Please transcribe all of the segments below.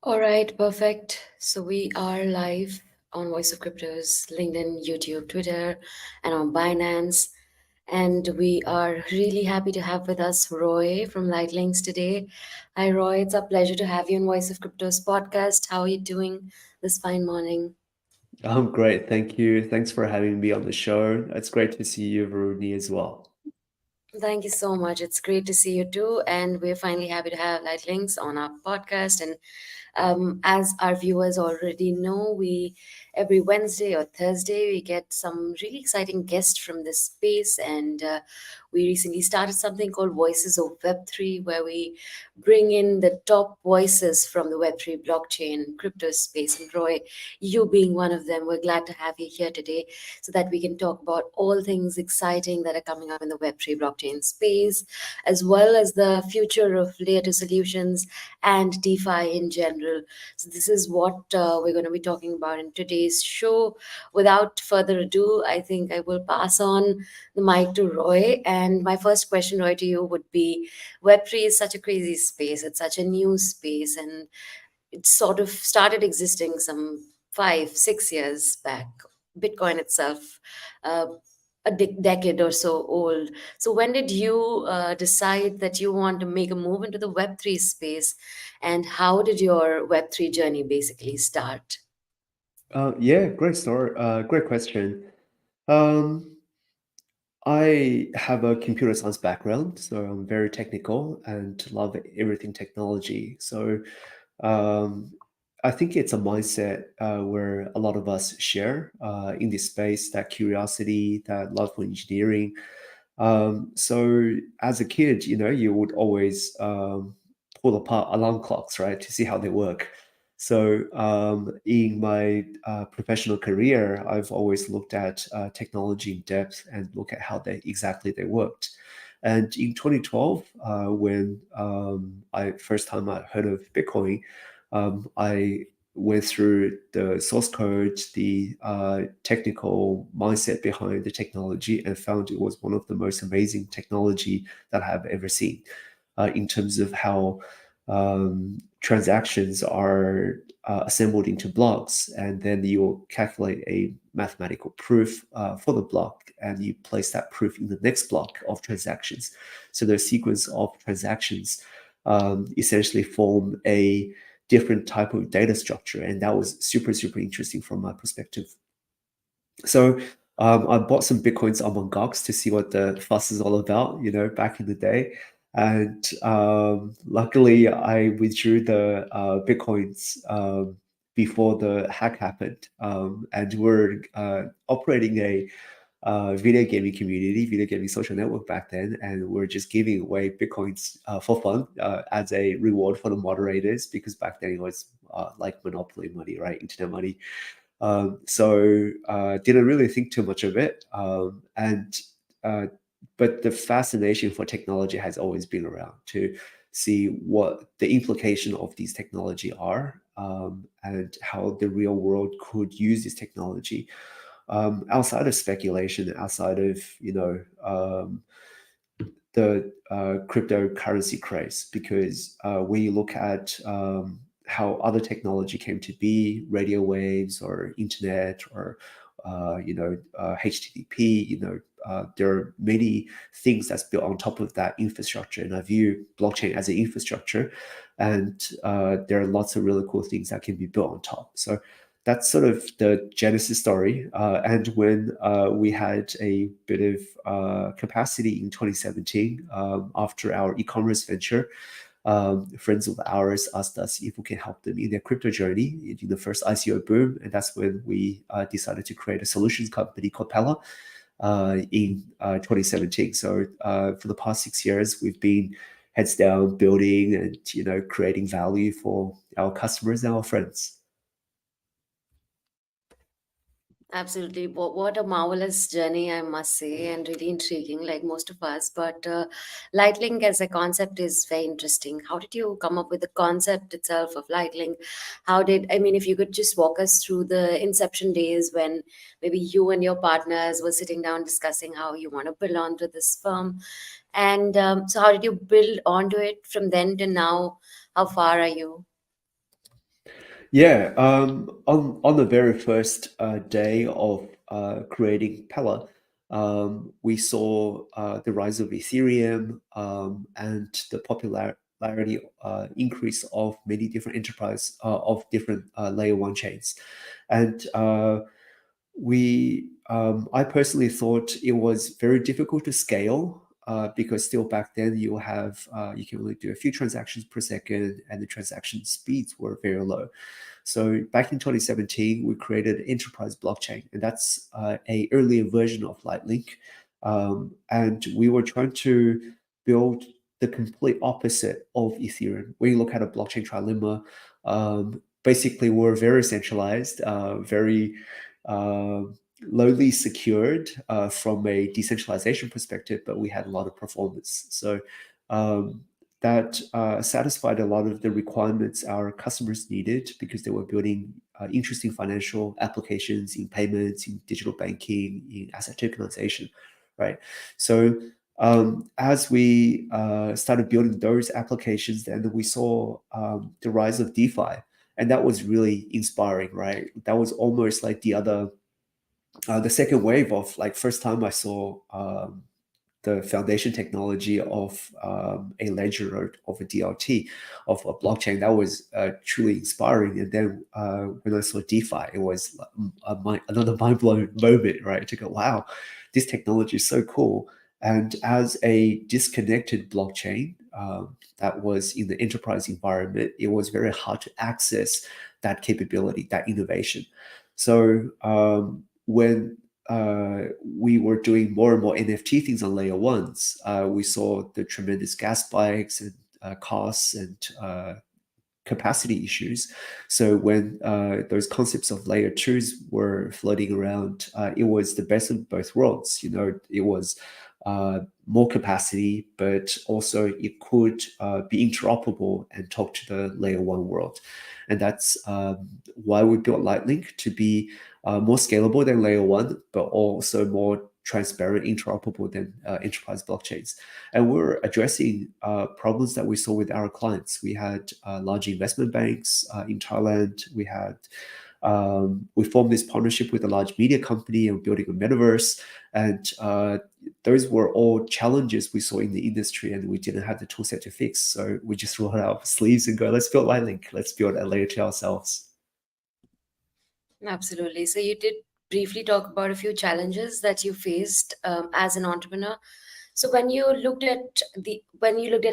All right, perfect. So we are live on Voice of Cryptos, LinkedIn, YouTube, Twitter, and on Binance. And we are really happy to have with us Roy from LightLinks today. Hi, Roy. It's a pleasure to have you on Voice of Cryptos podcast. How are you doing this fine morning? I'm great, thank you. Thanks for having me on the show. It's great to see you, Varuni, as well. Thank you so much. It's great to see you too. And we're finally happy to have LightLinks on our podcast. And as our viewers already know, we every Wednesday or Thursday we get some really exciting guests from this space, and we recently started something called Voices of Web3, where we bring in the top voices from the Web3 blockchain crypto space. And Roy, you being one of them, we're glad to have you here today so that we can talk about all things exciting that are coming up in the Web3 blockchain space, as well as the future of Layer-2 solutions and DeFi in general. So, this is what we're going to be talking about in today's show. Without further ado, I think I will pass on the mic to Roy. And my first question, Roy, to you would be Web3 is such a crazy space, it's such a new space, and it sort of started existing some 5, 6 years back. Bitcoin itself, uh, decade or so old. So when did you decide that you want to make a move into the Web3 space, and how did your Web3 journey basically start? Yeah, great story. Great question. Um, I have a computer science background, so I'm very technical and love everything technology. So um, I think it's a mindset where a lot of us share in this space, that curiosity, that love for engineering. So as a kid, you would always pull apart alarm clocks, right, to see how they work. So in my professional career, I've always looked at technology in depth and look at how they worked. And in 2012, when I first time I heard of Bitcoin, I went through the source code, the technical mindset behind the technology, and found it was one of the most amazing technology that I have ever seen in terms of how transactions are assembled into blocks, and then you calculate a mathematical proof for the block, and you place that proof in the next block of transactions. So the sequence of transactions essentially form a different type of data structure, and that was super interesting from my perspective. So I bought some bitcoins on Gox to see what the fuss is all about, back in the day. And luckily, I withdrew the bitcoins before the hack happened. And we're operating a video gaming community, video gaming social network back then, and we're just giving away bitcoins for fun as a reward for the moderators, because back then it was like monopoly money, right? Internet money. So didn't really think too much of it. And but the fascination for technology has always been around to see what the implication of these technology are, and how the real world could use this technology outside of speculation, outside of the cryptocurrency craze. Because when you look at how other technology came to be, radio waves or internet or HTTP, there are many things that's built on top of that infrastructure, and I view blockchain as an infrastructure, and there are lots of really cool things that can be built on top. So that's sort of the genesis story. And when we had a bit of capacity in 2017 after our e-commerce venture, friends of ours asked us if we can help them in their crypto journey in the first ICO boom, and that's when we decided to create a solutions company called Pellar in 2017. So for the past 6 years, we've been heads down building and creating value for our customers and our friends. Absolutely. What a marvelous journey, I must say, and really intriguing, like most of us. But Lightlink as a concept is very interesting. How did you come up with the concept itself of Lightlink? I mean, if you could just walk us through the inception days when maybe you and your partners were sitting down discussing how you want to build onto this firm. And so, how did you build onto it from then to now? How far are you? Yeah, on the very first day of creating Pellar, we saw the rise of Ethereum and the popularity increase of many different enterprise of different layer one chains, and I personally thought it was very difficult to scale. Because still back then you can only do a few transactions per second and the transaction speeds were very low. So back in 2017, we created Enterprise Blockchain, and that's a earlier version of LightLink. And we were trying to build the complete opposite of Ethereum. When you look at a blockchain trilemma, basically we're very centralized, very uh, lowly secured from a decentralization perspective, but we had a lot of performance. So um, that satisfied a lot of the requirements our customers needed because they were building interesting financial applications in payments, in digital banking, in asset tokenization, right? So as we started building those applications, then we saw the rise of DeFi, and that was really inspiring, right? That was almost like the second wave of like first time I saw the foundation technology of a ledger or of a DLT of a blockchain. That was truly inspiring. And then when I saw DeFi, it was another mind blowing moment, right? To go, wow, this technology is so cool. And as a disconnected blockchain that was in the enterprise environment, it was very hard to access that capability, that innovation. So when we were doing more and more NFT things on layer ones, we saw the tremendous gas spikes and costs and capacity issues. So when those concepts of layer twos were floating around, it was the best of both worlds. You know, it was more capacity, but also it could be interoperable and talk to the layer one world. And that's why we built Lightlink to be more scalable than layer one, but also more transparent, interoperable than enterprise blockchains. And we're addressing problems that we saw with our clients. We had large investment banks in Thailand. We formed this partnership with a large media company and building a metaverse. And those were all challenges we saw in the industry, and we didn't have the tool set to fix. So we just rolled our sleeves and go, let's build Lightlink. Let's build a layer to ourselves. Absolutely. So you did briefly talk about a few challenges that you faced as an entrepreneur. So when you looked at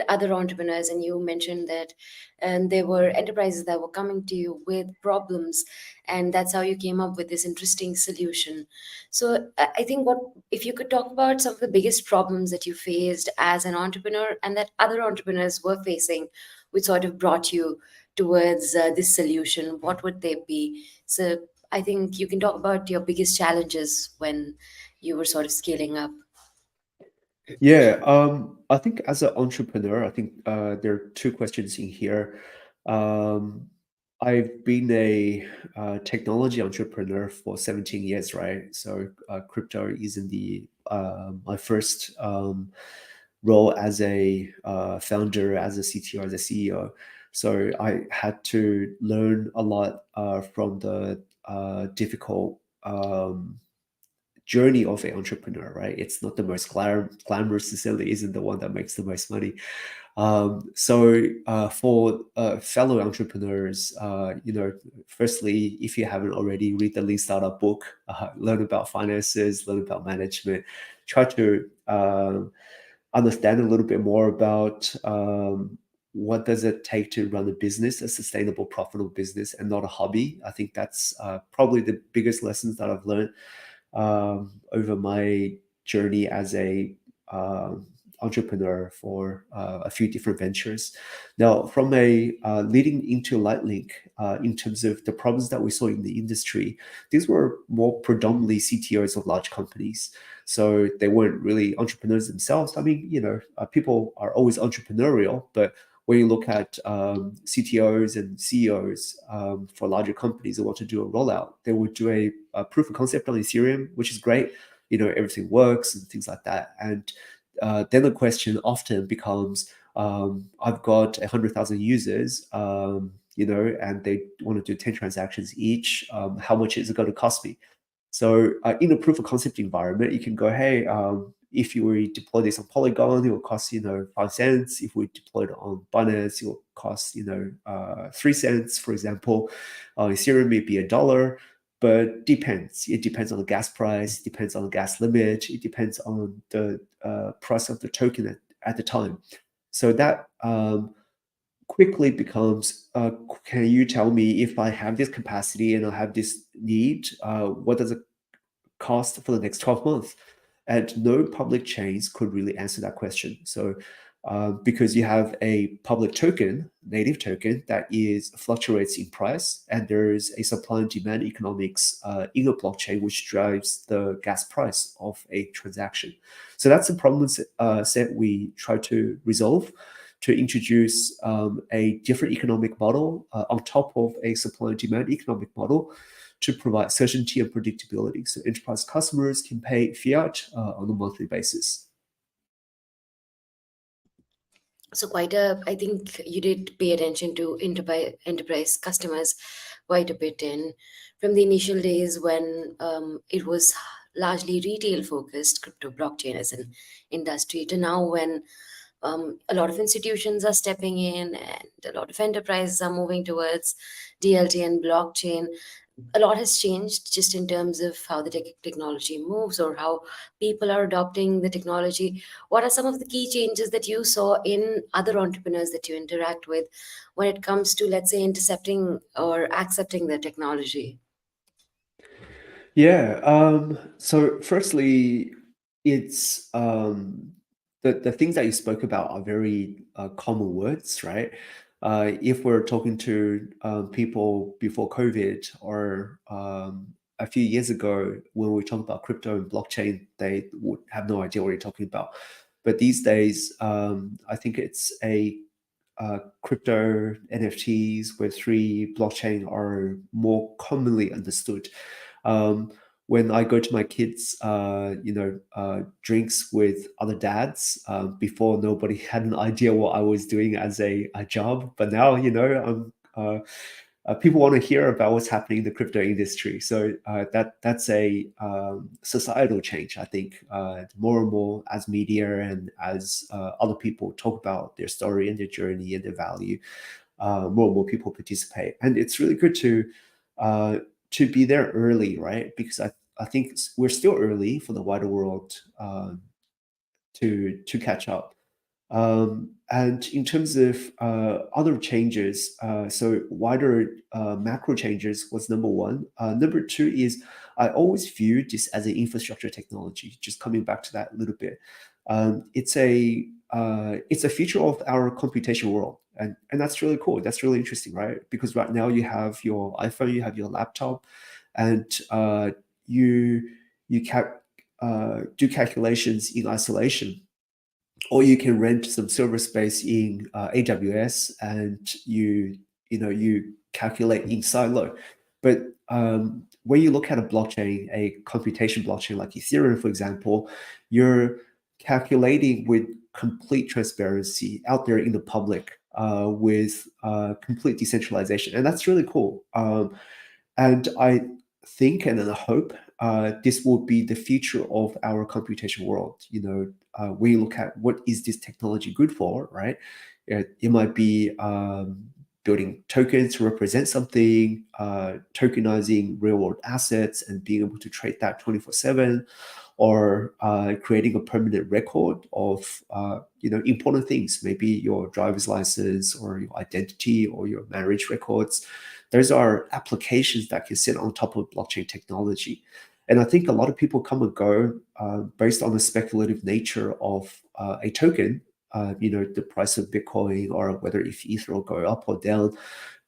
other entrepreneurs, and you mentioned that, and there were enterprises that were coming to you with problems, and that's how you came up with this interesting solution. So I think, what if you could talk about some of the biggest problems that you faced as an entrepreneur and that other entrepreneurs were facing, which sort of brought you towards this solution? What would they be? So I think you can talk about your biggest challenges when you were sort of scaling up. Yeah, I think as an entrepreneur, I think there are two questions in here. Um, I've been a technology entrepreneur for 17 years, right? So crypto isn't the my first role as a founder, as a CTO, as a CEO. So I had to learn a lot from the difficult journey of an entrepreneur, right? It's not the most glamorous, necessarily isn't the one that makes the most money. For fellow entrepreneurs, firstly, if you haven't already, read the Lean Startup book, learn about finances, learn about management, try to understand a little bit more about what does it take to run a business, a sustainable, profitable business, and not a hobby. I think that's probably the biggest lessons that I've learned over my journey as a entrepreneur for a few different ventures. Now, from a leading into Lightlink, in terms of the problems that we saw in the industry, these were more predominantly CTOs of large companies. So they weren't really entrepreneurs themselves. I mean, people are always entrepreneurial, but when you look at CTOs and CEOs for larger companies that want to do a rollout, they would do a proof of concept on Ethereum, which is great. Everything works and things like that. And then the question often becomes, I've got 100,000 users. and they want to do 10 transactions each. How much is it going to cost me? So in a proof of concept environment, you can go, hey, if you were to deploy this on Polygon, it will cost 5 cents. If we deploy it on Binance, it will cost 3 cents, for example. Ethereum may be $1, but depends. It depends on the gas price. It depends on the gas limit. It depends on the price of the token at the time. So that quickly becomes, can you tell me if I have this capacity and I have this need, what does it cost for the next 12 months? And no public chains could really answer that question. So because you have a public token, native token, that is fluctuates in price, and there is a supply and demand economics in a blockchain which drives the gas price of a transaction. So that's the problem set we try to resolve, to introduce a different economic model on top of a supply and demand economic model to provide certainty and predictability, so enterprise customers can pay fiat on a monthly basis. So quite a, I think you did pay attention to enterprise customers quite a bit in from the initial days when it was largely retail focused crypto blockchain as an industry, to now when a lot of institutions are stepping in and a lot of enterprises are moving towards DLT and blockchain. A lot has changed just in terms of how the technology moves or how people are adopting the technology. What are some of the key changes that you saw in other entrepreneurs that you interact with when it comes to, let's say, intercepting or accepting the technology? Yeah. So firstly, it's the things that you spoke about are very common words, right? If we're talking to people before COVID or a few years ago, when we talk about crypto and blockchain, they would have no idea what you're talking about. But these days, I think it's a crypto, NFTs, Web3, blockchain are more commonly understood. Um, when I go to my kids, drinks with other dads, before nobody had an idea what I was doing as a job, but now people want to hear about what's happening in the crypto industry. So that's a societal change, I think. More and more as media and as other people talk about their story and their journey and their value, more and more people participate, and it's really good to be there early, right? Because I think we're still early for the wider world to catch up. And in terms of other changes, so wider macro changes was number one. Number two is I always viewed this as an infrastructure technology. Just coming back to that a little bit, it's a feature of our computation world, and that's really cool. That's really interesting, right? Because right now you have your iPhone, you have your laptop, and you do calculations in isolation, or you can rent some server space in AWS, and you calculate in silo. But when you look at a blockchain, a computation blockchain like Ethereum, for example, you're calculating with complete transparency out there in the public, with complete decentralization, and that's really cool. And I think and I hope this will be the future of our computation world. When you look at what is this technology good for, right? It might be building tokens to represent something, tokenizing real world assets and being able to trade that 24/7, or creating a permanent record of important things, maybe your driver's license or your identity or your marriage records. Those are applications that can sit on top of blockchain technology. And I think a lot of people come and go based on the speculative nature of a token, the price of Bitcoin, or whether if Ether will go up or down.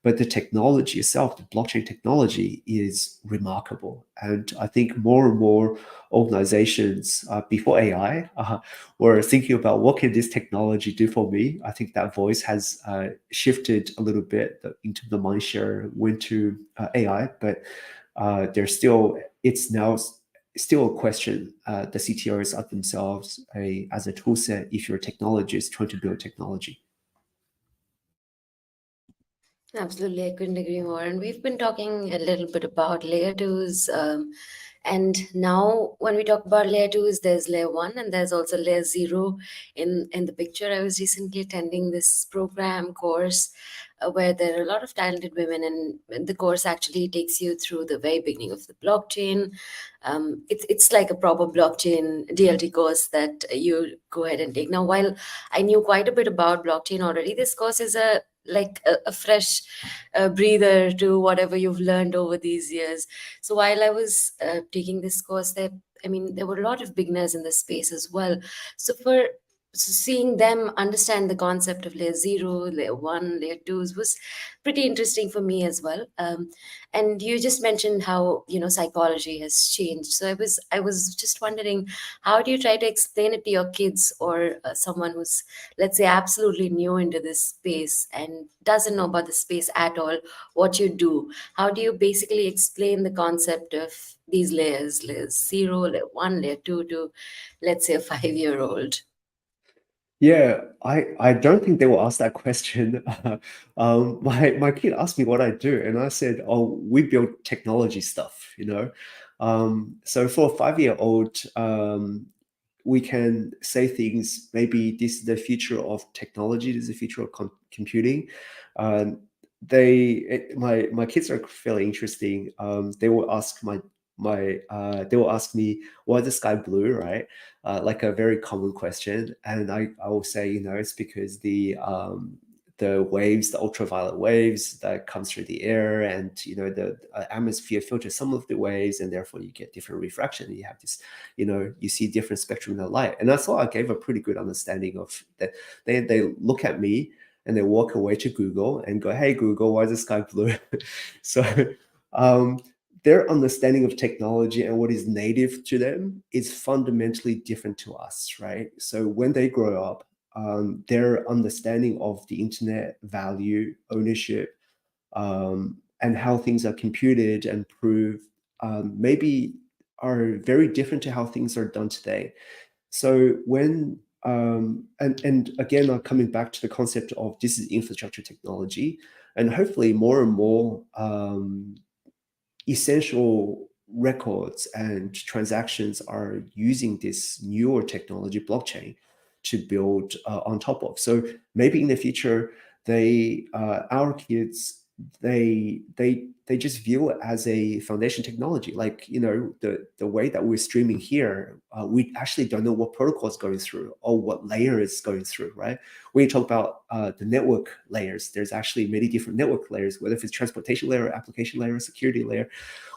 But the technology itself, the blockchain technology, is remarkable. And I think more and more organizations, before AI, were thinking about what can this technology do for me. I think that voice has shifted a little bit into the mindshare, went to AI, but it's now still a question. The CTOs ask themselves as a tool set if you're a technologist trying to build technology. Absolutely, I couldn't agree more. And we've been talking a little bit about layer twos. And now, when we talk about layer twos, there's layer one and there's also layer zero in the picture. I was recently attending this program course where there are a lot of talented women, and the course actually takes you through the very beginning of the blockchain. It's like a proper blockchain DLT course that you go ahead and take. Now, while I knew quite a bit about blockchain already, this course is a fresh breather to whatever you've learned over these years. So while I was taking this course, there were a lot of beginners in the space as well. So seeing them understand the concept of layer zero, layer one, layer twos was pretty interesting for me as well. And you just mentioned how psychology has changed. So I was just wondering, how do you try to explain it to your kids or someone who's, let's say, absolutely new into this space and doesn't know about the space at all, what you do? How do you basically explain the concept of these layers, layer zero, layer one, layer two, to, let's say, a 5-year old? Yeah, I don't think they will ask that question. My kid asked me what I do, and I said, "Oh, we build technology stuff, you know." So for a 5-year-old, we can say things. Maybe this is the future of technology. This is the future of computing. Um, my kids are fairly interesting. They will ask they will ask me, "Why is the sky blue?" Right? Like a very common question, and I will say, it's because the waves, the ultraviolet waves that comes through the air, and the atmosphere filters some of the waves, and therefore you get different refraction. You have this, you see different spectrum of light, and I thought I gave a pretty good understanding of that. They look at me and they walk away to Google and go, "Hey Google, why is the sky blue?" So um, their understanding of technology and what is native to them is fundamentally different to us, right? So when they grow up, their understanding of the internet, value, ownership, and how things are computed and proved, maybe are very different to how things are done today. So when and again, coming back to the concept of this is infrastructure technology, and hopefully more and more essential records and transactions are using this newer technology, blockchain, to build on top of. So maybe in the future, our kids, they just view it as a foundation technology. Like the way that we're streaming here, we actually don't know what protocol is going through or what layer is going through, right? When you talk about the network layers, there's actually many different network layers, whether if it's transportation layer, application layer, security layer.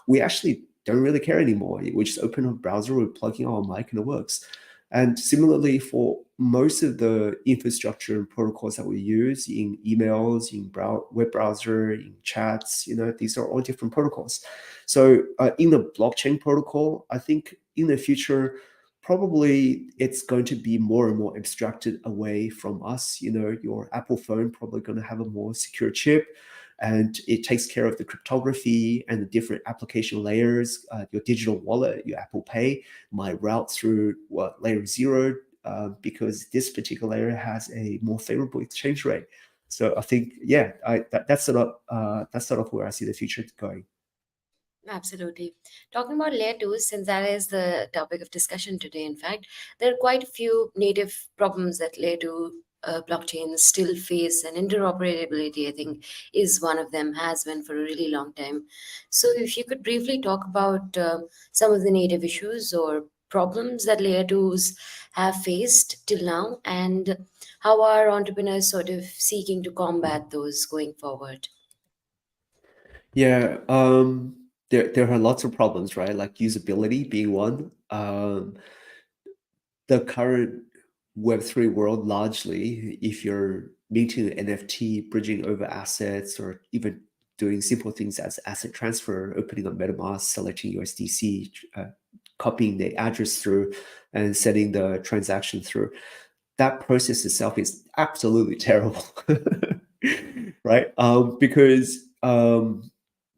We actually don't really care anymore. We just open a browser, we plug in our mic, and it works. And similarly, for most of the infrastructure and protocols that we use in emails, in web browser, in chats, these are all different protocols. So in the blockchain protocol, I think in the future, probably it's going to be more and more abstracted away from us. Your Apple phone probably going to have a more secure chip, and it takes care of the cryptography and the different application layers. Your digital wallet, your Apple Pay, might route through layer zero, because this particular layer has a more favorable exchange rate. So I think, yeah, that's sort of where I see the future going. Absolutely. Talking about layer 2, since that is the topic of discussion today, in fact, there are quite a few native problems that layer 2 blockchains still face, and interoperability, I think, is one of them, has been for a really long time. So, if you could briefly talk about some of the native issues or problems that layer 2s have faced till now, and how are entrepreneurs sort of seeking to combat those going forward? Yeah, there are lots of problems, right? Like usability being one. The current Web3 world, largely, if you're minting an NFT, bridging over assets, or even doing simple things as asset transfer, opening up MetaMask, selecting USDC, copying the address through, and sending the transaction through, that process itself is absolutely terrible, right? Because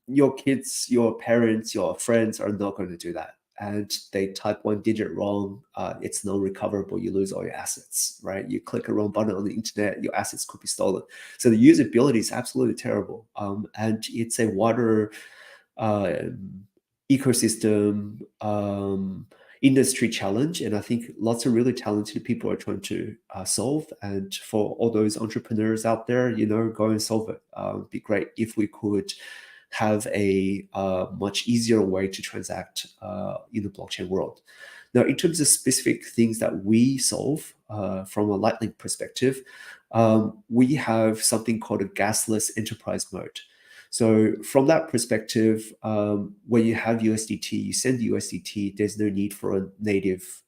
your kids, your parents, your friends are not going to do that. and they type one digit wrong, it's non-recoverable. You lose all your assets, right? You click a wrong button on the internet, your assets could be stolen. So the usability is absolutely terrible, and it's a wider uh, ecosystem industry challenge, and I think lots of really talented people are trying to solve. And for all those entrepreneurs out there, go and solve it. It'd be great if we could have a much easier way to transact in the blockchain world. Now, in terms of specific things that we solve from a Lightning perspective, we have something called a gasless enterprise mode. So from that perspective, when you have USDT, you send USDT, there's no need for a native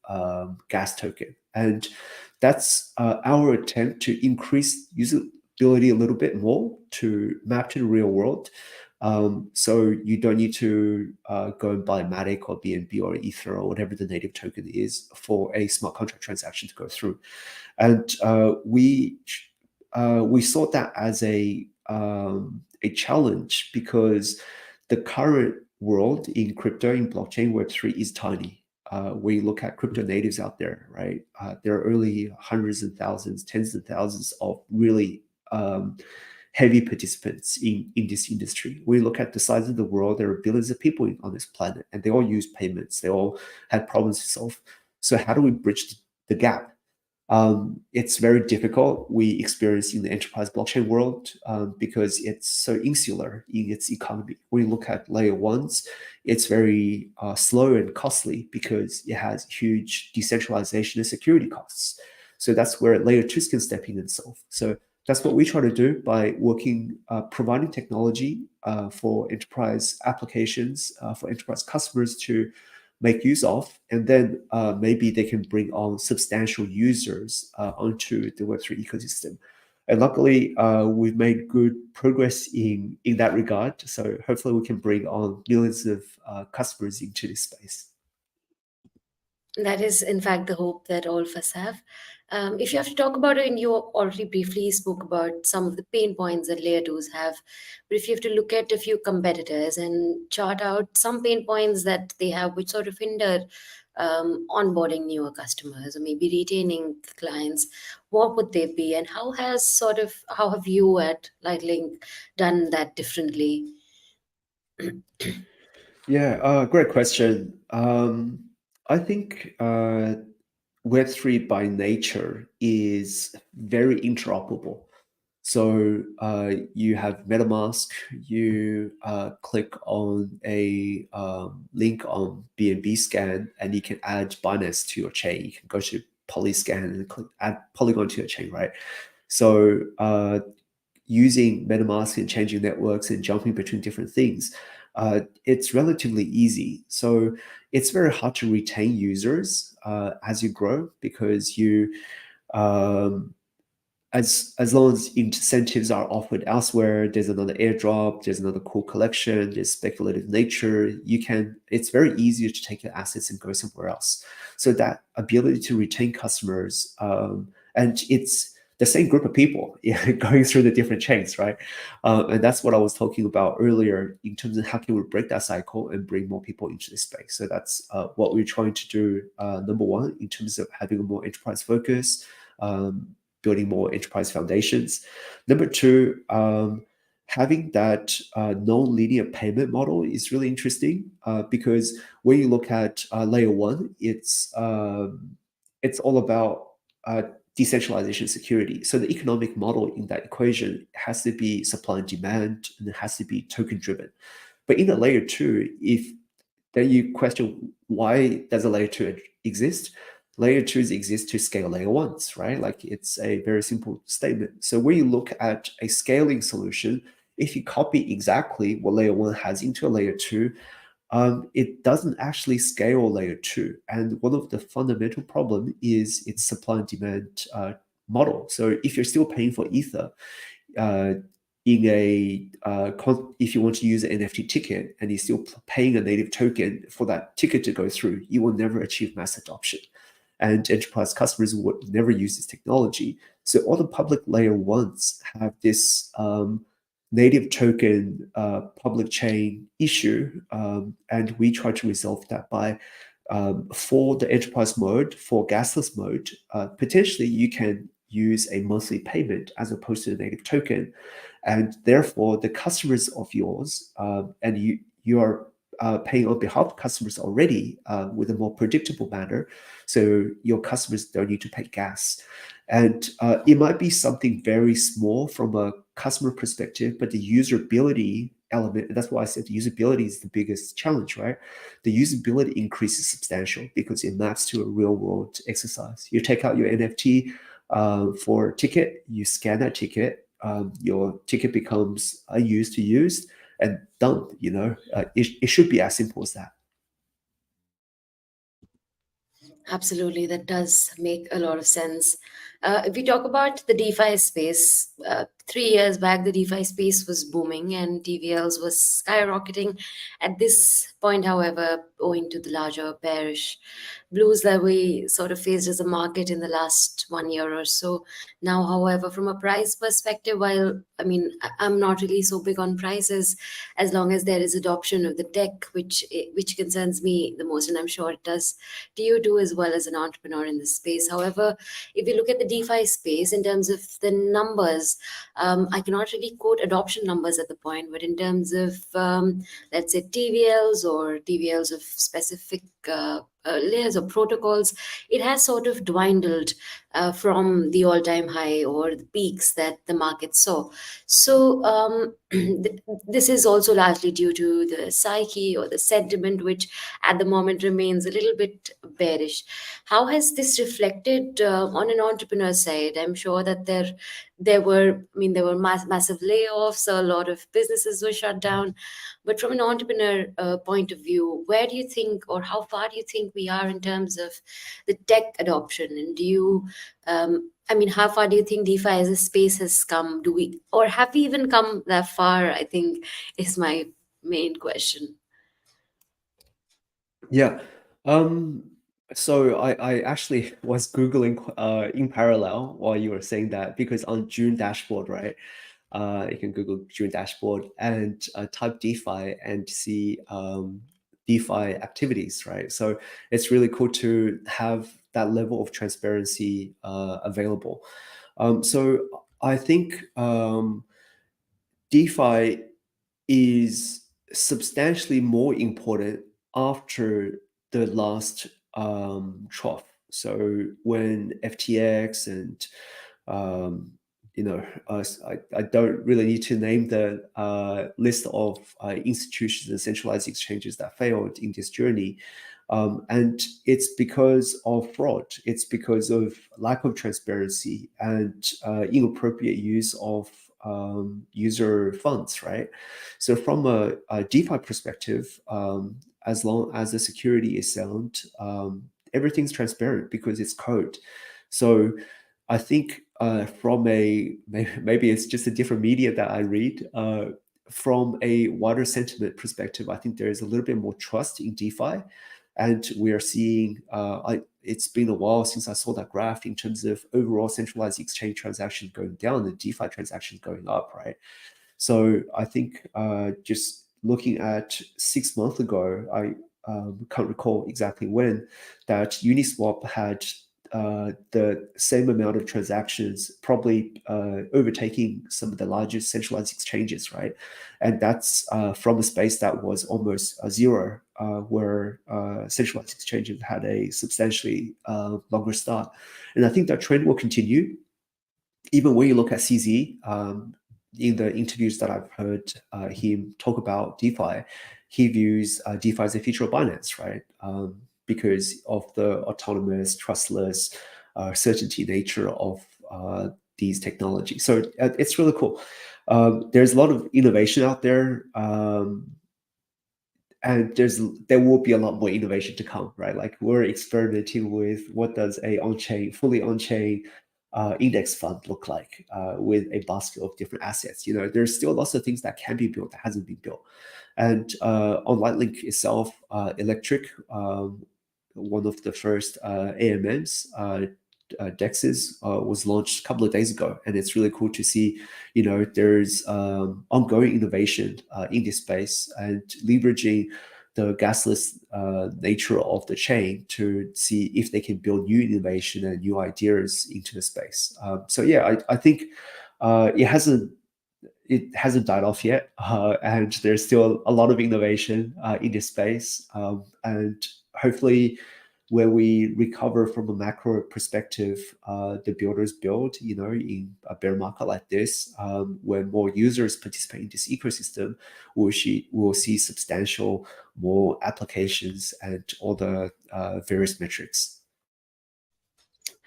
gas token. And that's our attempt to increase usability a little bit more to map to the real world. So you don't need to go and buy Matic or BNB or Ether or whatever the native token is for a smart contract transaction to go through. And we saw that as a challenge because the current world in crypto, in blockchain Web3 is tiny. We look at crypto natives out there, right? There are only hundreds and thousands, tens of thousands of really heavy participants in this industry. We look at the size of the world, there are billions of people on this planet, and they all use payments. They all had problems to solve. So how do we bridge the gap? It's very difficult. We experience in the enterprise blockchain world because it's so insular in its economy. When you look at layer ones, it's very slow and costly because it has huge decentralization and security costs. So that's where layer twos can step in and solve. So that's what we try to do by working, providing technology for enterprise applications, for enterprise customers to make use of, and then maybe they can bring on substantial users onto the Web3 ecosystem. And luckily, we've made good progress in that regard. So hopefully we can bring on millions of customers into this space. That is, in fact, the hope that all of us have. If you have to talk about it, and you already briefly spoke about some of the pain points that layer twos have, but if you have to look at a few competitors and chart out some pain points that they have, which sort of hinder onboarding newer customers or maybe retaining clients, what would they be, and how have you at Lightlink done that differently? Yeah, great question. I think Web3 by nature is very interoperable. So you have MetaMask, you click on a link on BNB Scan, and you can add Binance to your chain. You can go to Polyscan and click add Polygon to your chain, right? So using MetaMask and changing networks and jumping between different things, it's relatively easy. So it's very hard to retain users as you grow because you as long as incentives are offered elsewhere, there's another airdrop, there's another cool collection, there's speculative nature, it's very easy to take your assets and go somewhere else. So that ability to retain customers, and it's the same group of people going through the different chains, right? And that's what I was talking about earlier in terms of how can we break that cycle and bring more people into this space. So that's what we're trying to do, number one, in terms of having a more enterprise focus, building more enterprise foundations. Number two, having that non-linear payment model is really interesting because when you look at layer one, it's all about decentralization security. So the economic model in that equation has to be supply and demand, and it has to be token driven. But in the layer two, if then you question why does a layer two exist? Layer twos exist to scale layer ones, right? Like it's a very simple statement. So when you look at a scaling solution, if you copy exactly what layer one has into a layer two, it doesn't actually scale layer two. And one of the fundamental problem is its supply and demand model. So if you're still paying for Ether, uh, if you want to use an NFT ticket and you're still paying a native token for that ticket to go through, you will never achieve mass adoption. And enterprise customers would never use this technology. So all the public layer ones have this native token public chain issue, and we try to resolve that by for the enterprise mode, for gasless mode, potentially you can use a monthly payment as opposed to a native token, and therefore the customers of yours, and you are paying on behalf of customers already with a more predictable manner, so your customers don't need to pay gas. And it might be something very small from a customer perspective, but the usability element, and that's why I said the usability is the biggest challenge, right? The usability increase is substantial because it maps to a real world exercise. You take out your NFT for a ticket, you scan that ticket, your ticket becomes unused to used and done. It should be as simple as that. Absolutely, that does make a lot of sense. If we talk about the DeFi space, 3 years back, the DeFi space was booming and TVLs was skyrocketing. At this point, however, owing to the larger bearish blues that we sort of faced as a market in the last 1 year or so. Now, however, from a price perspective, while I mean, I'm not really so big on prices, as long as there is adoption of the tech, which concerns me the most, and I'm sure it does to you too, as well as an entrepreneur in this space. However, if you look at the DeFi space in terms of the numbers, I cannot really quote adoption numbers at the point, but in terms of let's say TVLs or TVLs of specific layers or protocols, it has sort of dwindled from the all-time high or the peaks that the market saw. So this is also largely due to the psyche or the sentiment, which at the moment remains a little bit bearish. How has this reflected on an entrepreneur side? I'm sure that there were massive layoffs, a lot of businesses were shut down. But from an entrepreneur point of view, where do you think, or how far do you think we are in terms of the tech adoption? And how far do you think DeFi as a space has come? Do we, or have we even come that far? I think is my main question. Yeah. Um, so I actually was Googling in parallel while you were saying that, because on June dashboard, right? You can Google June dashboard and type DeFi and see DeFi activities, right? So it's really cool to have that level of transparency available. So I think DeFi is substantially more important after the last trough. So when FTX and I don't really need to name the list of institutions and centralized exchanges that failed in this journey. And it's because of fraud. It's because of lack of transparency and inappropriate use of user funds, right? So from a DeFi perspective, as long as the security is sound, everything's transparent because it's code. So I think from maybe it's just a different media that I read. From a wider sentiment perspective, I think there is a little bit more trust in DeFi, and we are seeing. It's been a while since I saw that graph in terms of overall centralized exchange transactions going down and DeFi transactions going up, right? So I think just looking at 6 months ago, I can't recall exactly when, that Uniswap had the same amount of transactions, probably overtaking some of the largest centralized exchanges, right? And that's from a space that was almost zero, where centralized exchanges had a substantially longer start. And I think that trend will continue. Even when you look at CZ, in the interviews that I've heard him talk about DeFi, he views DeFi as a feature of Binance, right? Because of the autonomous, trustless, certainty nature of these technologies. So it's really cool. There's a lot of innovation out there. And there will be a lot more innovation to come, right? Like we're experimenting with what does a fully on-chain index fund look like with a basket of different assets. There's still lots of things that can be built that hasn't been built. And on LightLink itself, Electric, one of the first AMMs, Dexes was launched a couple of days ago, and it's really cool to see, there's ongoing innovation in this space and leveraging the gasless nature of the chain to see if they can build new innovation and new ideas into the space. So yeah, I think it hasn't died off yet, and there's still a lot of innovation in this space, and hopefully when we recover from a macro perspective, the builders build, in a bear market like this, when more users participate in this ecosystem, we'll see substantial more applications and all the various metrics.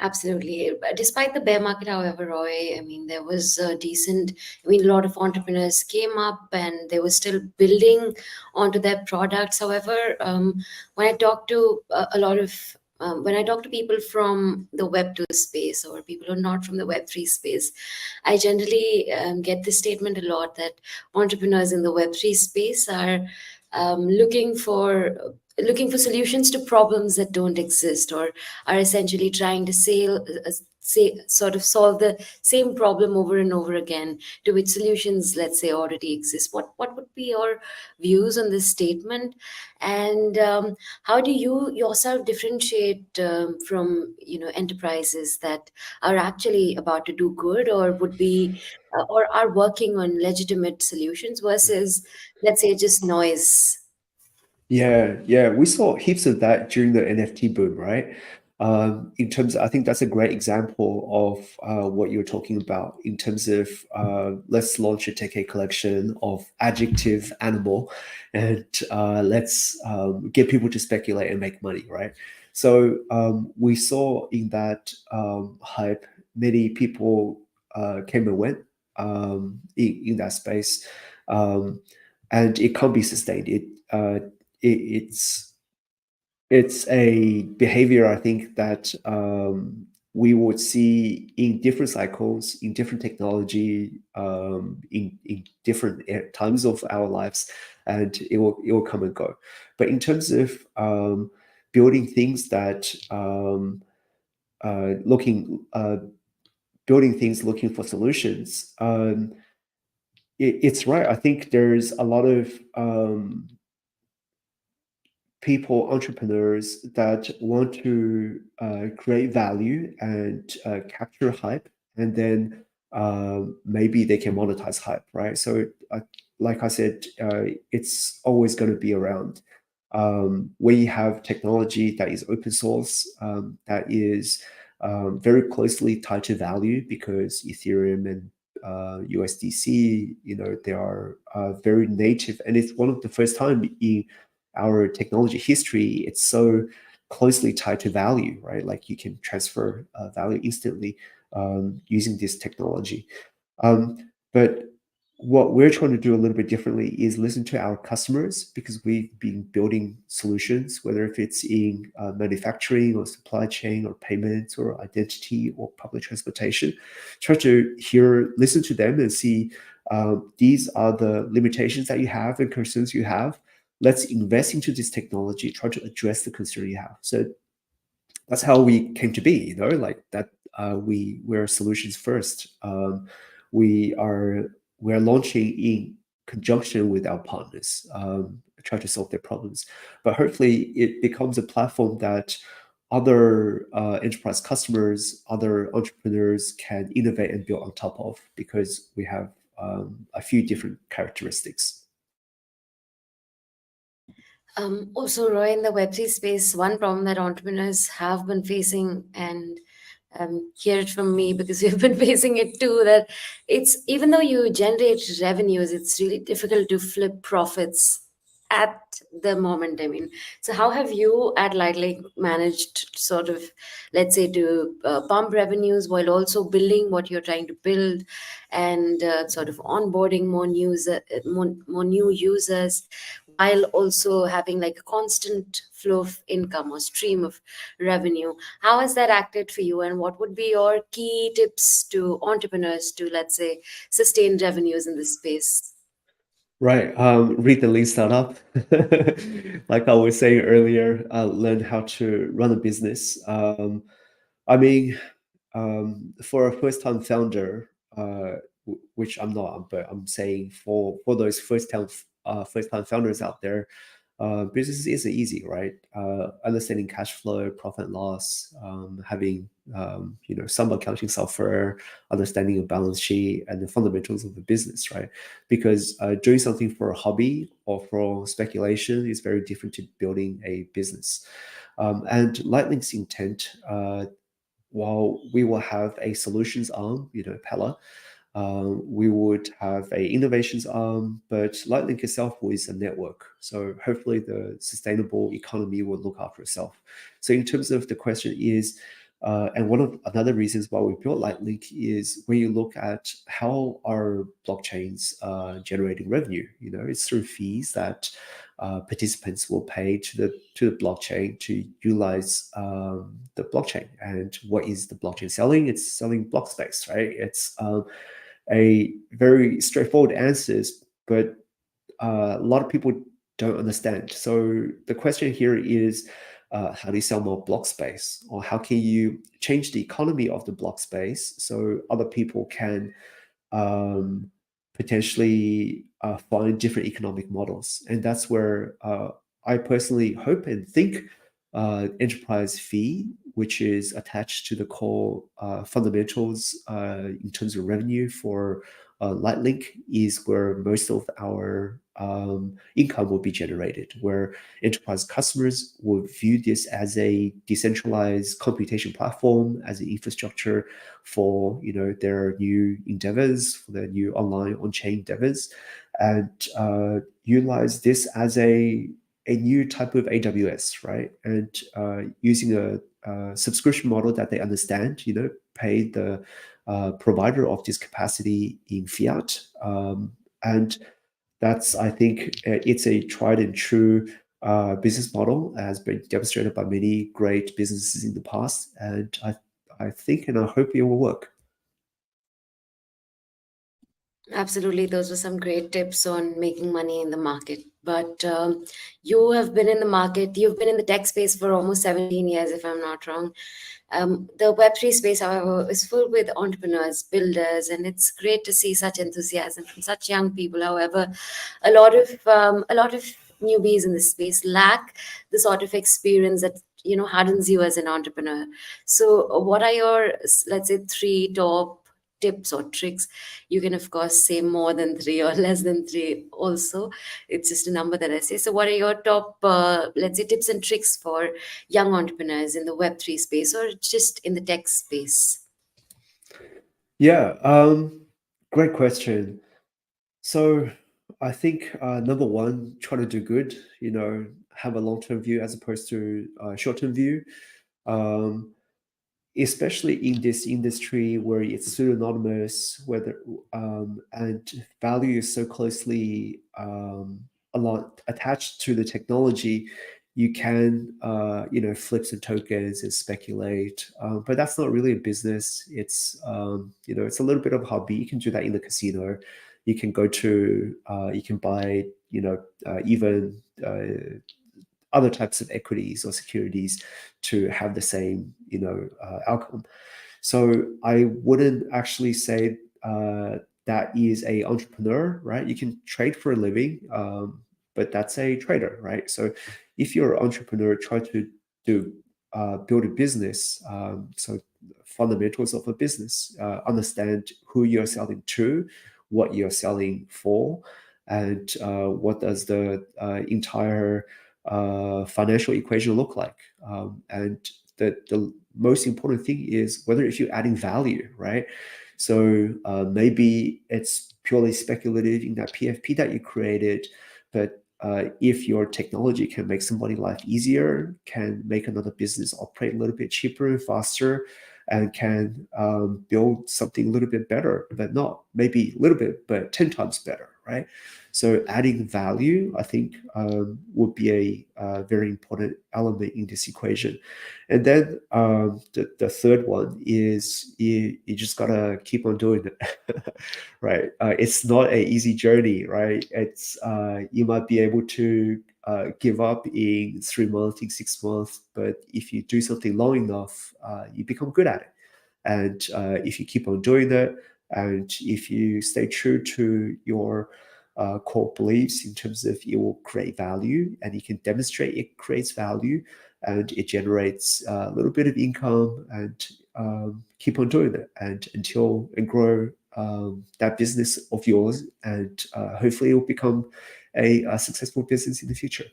Absolutely. Despite the bear market, however, Roy, I mean, there was a decent, I mean, a lot of entrepreneurs came up and they were still building onto their products. However, when I talk to a lot of when I talk to people from the Web 2 space or people who are not from the Web 3 space, I generally get this statement a lot that entrepreneurs in the Web 3 space are looking for solutions to problems that don't exist, or are essentially trying to sort of solve the same problem over and over again, to which solutions, let's say, already exist. What would be your views on this statement? And how do you yourself differentiate from enterprises that are actually about to do good, or would be or are working on legitimate solutions, versus, let's say, just noise? Yeah, yeah, we saw heaps of that during the NFT boom, right? In terms, I think that's a great example of what you're talking about in terms of let's launch a TK collection of adjective animal, and let's get people to speculate and make money, right? So we saw in that hype, many people came and went in that space, um, and it can't be sustained. It's it's a behavior, I think, that we would see in different cycles, in different technology, in different times of our lives, and it will come and go. But in terms of building things that looking building things looking for solutions, it's right. I think there's a lot of people, entrepreneurs that want to create value and capture hype, and then maybe they can monetize hype, right? So, like I said, it's always going to be around. When you have technology that is open source, that is very closely tied to value, because Ethereum and USDC, they are very native, and it's one of the first time in our technology history, it's so closely tied to value, right? Like you can transfer value instantly using this technology. But what we're trying to do a little bit differently is listen to our customers, because we've been building solutions, whether if it's in manufacturing or supply chain or payments or identity or public transportation. Try to listen to them and see these are the limitations that you have and concerns you have. Let's invest into this technology, try to address the concern you have. So that's how we came to be, like that. We're solutions first. We're launching in conjunction with our partners, try to solve their problems. But hopefully, it becomes a platform that other enterprise customers, other entrepreneurs can innovate and build on top of, because we have a few different characteristics. Also, Roy, in the Web3 space, one problem that entrepreneurs have been facing, and hear it from me because we've been facing it too, that it's, even though you generate revenues, it's really difficult to flip profits at the moment. I mean, so how have you at Lightlink managed sort of, let's say, to pump revenues while also building what you're trying to build, and sort of onboarding more new users, while also having like a constant flow of income or stream of revenue? How has that acted for you, and what would be your key tips to entrepreneurs to, let's say, sustain revenues in this space? Right. Read the lean startup. Like I was saying earlier, learn how to run a business. I mean, for a first-time founder, which I'm not, but I'm saying for those first-time founders out there, business is easy, right? Understanding cash flow, profit and loss, having some accounting software, understanding a balance sheet, and the fundamentals of the business, right? Because doing something for a hobby or for speculation is very different to building a business. And LightLink's intent, while we will have a solutions arm, Pellar, we would have a innovations arm, but LightLink itself is a network. So hopefully the sustainable economy will look after itself. So in terms of the question is, and one of another reasons why we built LightLink is when you look at how are blockchains generating revenue, it's through fees that participants will pay to the blockchain to utilize the blockchain. And what is the blockchain selling? It's selling block space, right? It's a very straightforward answers, but a lot of people don't understand. So the question here is, how do you sell more block space, or how can you change the economy of the block space so other people can um, potentially find different economic models? And that's where I personally hope and think enterprise fee, which is attached to the core fundamentals in terms of revenue for LightLink, is where most of our income will be generated, where enterprise customers will view this as a decentralized computation platform, as an infrastructure for their new endeavors, for their new online on-chain endeavors, and utilize this as a new type of AWS, right? And using a subscription model that they understand, pay the provider of this capacity in fiat. And that's, I think, it's a tried and true business model, has been demonstrated by many great businesses in the past. And I think and I hope it will work. Absolutely, those were some great tips on making money in the market. But you have been in the market, you've been in the tech space for almost 17 years, if I'm not wrong. The Web3 space, however, is full with entrepreneurs, builders, and it's great to see such enthusiasm from such young people. However, a lot of newbies in this space lack the sort of experience that hardens you as an entrepreneur. So, what are your, let's say, three top tips or tricks? You can of course say more than three or less than three also, it's just a number that I say. So what are your top let's say tips and tricks for young entrepreneurs in the Web3 space or just in the tech space? Yeah, great question. So I think number one, try to do good. Have a long-term view as opposed to a short-term view. Um, Especially in this industry where it's pseudonymous, whether and value is so closely a lot attached to the technology, you can flip some tokens and speculate, but that's not really a business. It's a little bit of a hobby. You can do that in the casino. You can go to you can buy even other types of equities or securities to have the same outcome. So I wouldn't actually say that is a entrepreneur, right? You can trade for a living, but that's a trader, right? So if you're an entrepreneur, try to do build a business. So fundamentals of a business, understand who you're selling to, what you're selling for, and what does the entire financial equation look like. And the most important thing is whether if you're adding value, right? So maybe it's purely speculative in that PFP that you created, but if your technology can make somebody's life easier, can make another business operate a little bit cheaper and faster, and can build something a little bit better, but not maybe a little bit, but 10 times better, right? So adding value, I think, would be a very important element in this equation. And then the third one is you just gotta keep on doing it, right? It's not an easy journey, right? It's you might be able to give up in 3 months, in 6 months, but if you do something long enough, you become good at it. And if you keep on doing that, and if you stay true to your core beliefs in terms of it will create value, and you can demonstrate it creates value, and it generates a little bit of income, and keep on doing it and until and grow that business of yours, and hopefully it will become a successful business in the future.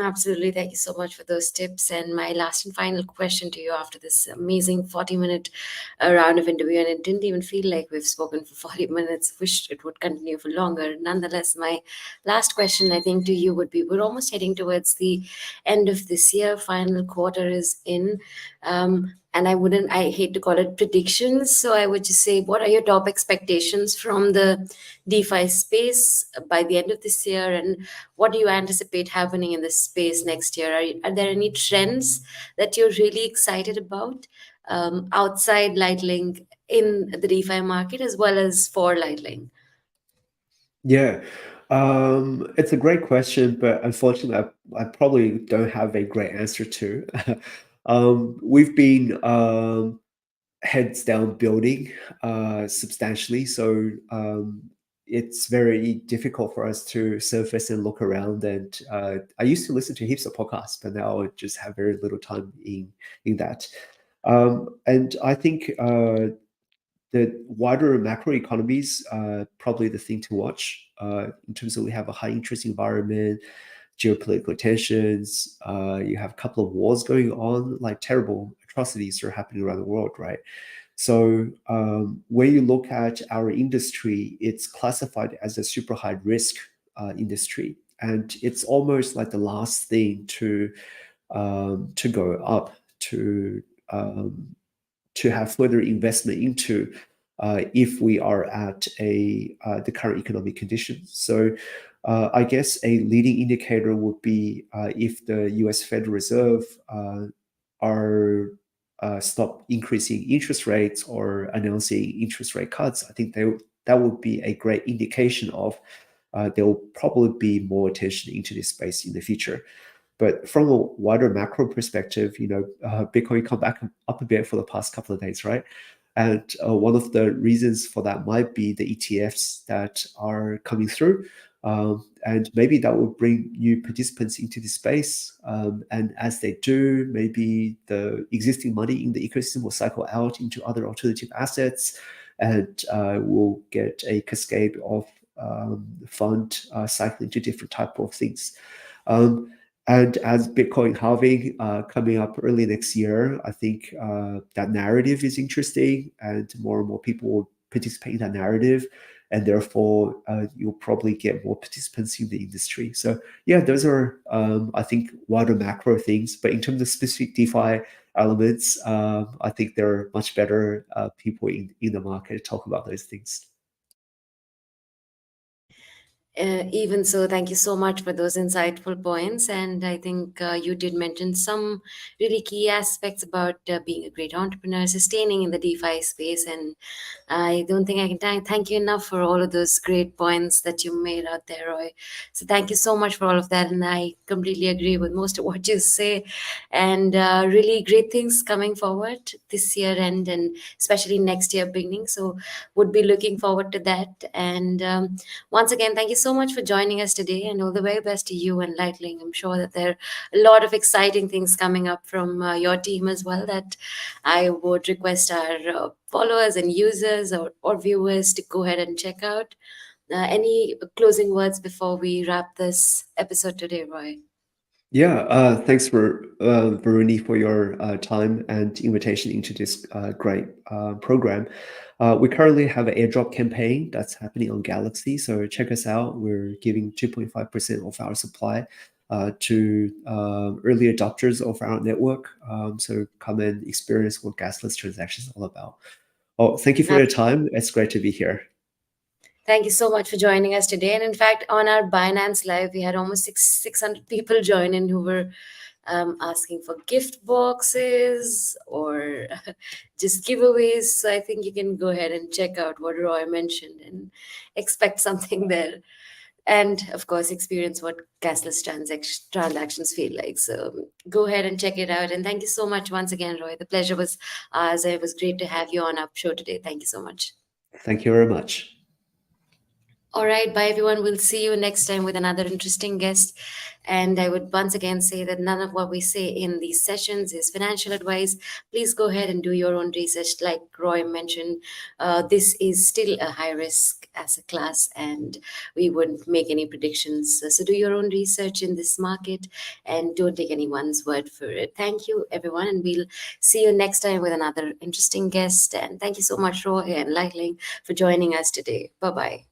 Absolutely. Thank you so much for those tips. And my last and final question to you after this amazing 40-minute round of interview. And it didn't even feel like we've spoken for 40 minutes. Wish it would continue for longer. Nonetheless, my last question, I think, to you would be, we're almost heading towards the end of this year. Final quarter is in. And I hate to call it predictions. So I would just say, what are your top expectations from the DeFi space by the end of this year? And what do you anticipate happening in this space next year? Are there any trends that you're really excited about outside LightLink in the DeFi market as well as for LightLink? Yeah, it's a great question, but unfortunately, I probably don't have a great answer to. We've been heads down building substantially, so it's very difficult for us to surface and look around. And I used to listen to heaps of podcasts, but now I just have very little time in that. And I think the wider macro economies are probably the thing to watch in terms of we have a high interest environment, geopolitical tensions. You have a couple of wars going on, like terrible atrocities are happening around the world, right? So when you look at our industry, it's classified as a super high risk industry, and it's almost like the last thing to go up um, to have further investment into if we are at the current economic conditions. So I guess a leading indicator would be if the U.S. Federal Reserve are stop increasing interest rates or announcing interest rate cuts. I think that would be a great indication of there will probably be more attention into this space in the future. But from a wider macro perspective, Bitcoin come back up a bit for the past couple of days, right? And one of the reasons for that might be the ETFs that are coming through. And maybe that will bring new participants into the space. And as they do, maybe the existing money in the ecosystem will cycle out into other alternative assets, and we'll get a cascade of fund cycling to different type of things. And as Bitcoin halving coming up early next year, I think that narrative is interesting, and more people will participate in that narrative, and therefore you'll probably get more participants in the industry. So yeah, those are I think wider macro things. But in terms of specific DeFi elements, I think there are much better people in the market to talk about those things. Even so, thank you so much for those insightful points. And I think you did mention some really key aspects about being a great entrepreneur, sustaining in the DeFi space. And I don't think I can thank you enough for all of those great points that you made out there, Roy. So thank you so much for all of that. And I completely agree with most of what you say. And really great things coming forward this year and especially next year beginning. So would be looking forward to that. And once again, thank you so much for joining us today, and all the very best to you and Lightling. I'm sure that there are a lot of exciting things coming up from your team as well that I would request our followers and users or viewers to go ahead and check out. Any closing words before we wrap this episode today, Roy? Yeah, thanks for Varuni for your time and invitation into this great program. We currently have an airdrop campaign that's happening on Galaxy, so check us out. We're giving 2.5% of our supply to early adopters of our network. So come and experience what gasless transactions is all about. Oh, thank you for your time. It's great to be here. Thank you so much for joining us today. And in fact, on our Binance Live, we had almost 600 people join in who were asking for gift boxes or just giveaways. So I think you can go ahead and check out what Roy mentioned and expect something there. and of course experience what cashless transactions feel like. So go ahead and check it out. And thank you so much once again, Roy. The pleasure was ours. It was great to have you on our show today. Thank you so much. Thank you very much. All right, bye everyone. We'll see you next time with another interesting guest. And I would once again say that none of what we say in these sessions is financial advice. Please go ahead and do your own research. Like Roy mentioned, this is still a high risk asset class, and we wouldn't make any predictions. So do your own research in this market and don't take anyone's word for it. Thank you, everyone. And we'll see you next time with another interesting guest. And thank you so much, Roy and Lightling, for joining us today. Bye bye.